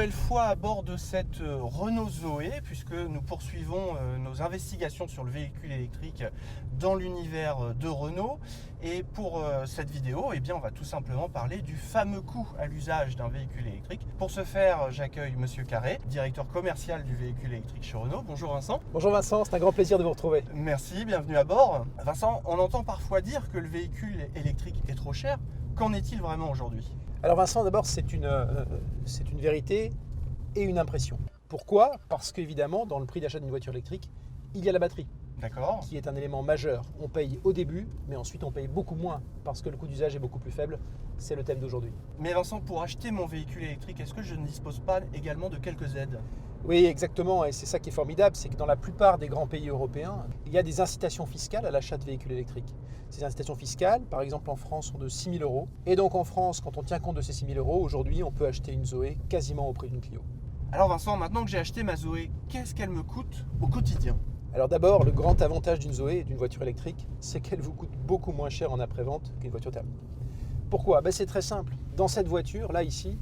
nouvelle fois à bord de cette Renault Zoé, puisque nous poursuivons nos investigations sur le véhicule électrique dans l'univers de Renault. Et pour cette vidéo, eh bien, on va tout simplement parler du fameux coût à l'usage d'un véhicule électrique. Pour ce faire, j'accueille Monsieur Carré, directeur commercial du véhicule électrique chez Renault. Bonjour Vincent. Bonjour Vincent, c'est un grand plaisir de vous retrouver. Merci, bienvenue à bord. Vincent, on entend parfois dire que le véhicule électrique est trop cher. Qu'en est-il vraiment aujourd'hui ? Alors Vincent, d'abord c'est une vérité et une impression. Pourquoi ? Parce qu'évidemment, dans le prix d'achat d'une voiture électrique, il y a la batterie. D'accord. Qui est un élément majeur. On paye au début, mais ensuite on paye beaucoup moins parce que le coût d'usage est beaucoup plus faible. C'est le thème d'aujourd'hui. Mais Vincent, pour acheter mon véhicule électrique, est-ce que je ne dispose pas également de quelques aides ? Oui, exactement, et c'est ça qui est formidable, c'est que dans la plupart des grands pays européens, il y a des incitations fiscales à l'achat de véhicules électriques. Ces incitations fiscales, par exemple en France, sont de 6 000 €. Et donc en France, quand on tient compte de ces 6 000 €, aujourd'hui, on peut acheter une Zoé quasiment au prix d'une Clio. Alors Vincent, maintenant que j'ai acheté ma Zoé, qu'est-ce qu'elle me coûte au quotidien ? Alors d'abord, le grand avantage d'une Zoé, d'une voiture électrique, c'est qu'elle vous coûte beaucoup moins cher en après-vente qu'une voiture thermique. Pourquoi ? C'est très simple. Dans cette voiture, là ici,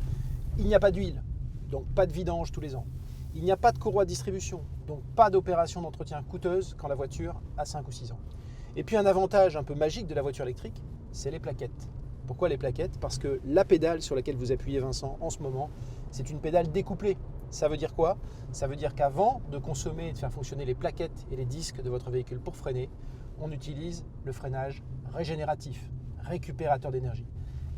il n'y a pas d'huile, donc pas de vidange tous les ans. Il n'y a pas de courroie de distribution, donc pas d'opération d'entretien coûteuse quand la voiture a 5 ou 6 ans. Et puis un avantage un peu magique de la voiture électrique, c'est les plaquettes. Pourquoi les plaquettes ? Parce que la pédale sur laquelle vous appuyez Vincent en ce moment, c'est une pédale découplée. Ça veut dire quoi ? Ça veut dire qu'avant de consommer et de faire fonctionner les plaquettes et les disques de votre véhicule pour freiner, on utilise le freinage régénératif, récupérateur d'énergie.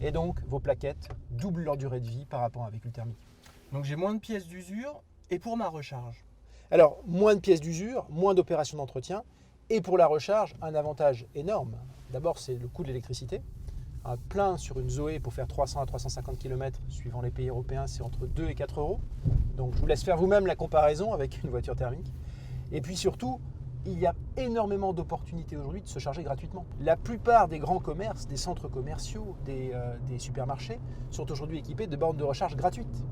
Et donc vos plaquettes doublent leur durée de vie par rapport à un véhicule thermique. Donc j'ai moins de pièces d'usure. Et pour ma recharge ? Alors, moins de pièces d'usure, moins d'opérations d'entretien. Et pour la recharge, un avantage énorme. D'abord, c'est le coût de l'électricité. Un plein sur une Zoé pour faire 300 à 350 km, suivant les pays européens, c'est entre 2 et 4 €. Donc, je vous laisse faire vous-même la comparaison avec une voiture thermique. Et puis surtout, il y a énormément d'opportunités aujourd'hui de se charger gratuitement. La plupart des grands commerces, des centres commerciaux, des supermarchés sont aujourd'hui équipés de bornes de recharge gratuites.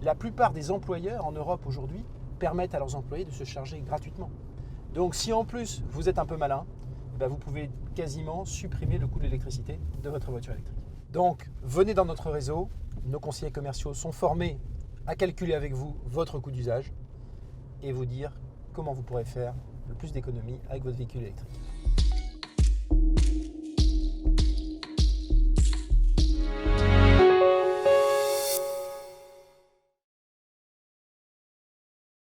La plupart des employeurs en Europe aujourd'hui permettent à leurs employés de se charger gratuitement. Donc si en plus vous êtes un peu malin, vous pouvez quasiment supprimer le coût de l'électricité de votre voiture électrique. Donc venez dans notre réseau, nos conseillers commerciaux sont formés à calculer avec vous votre coût d'usage et vous dire comment vous pourrez faire le plus d'économies avec votre véhicule électrique.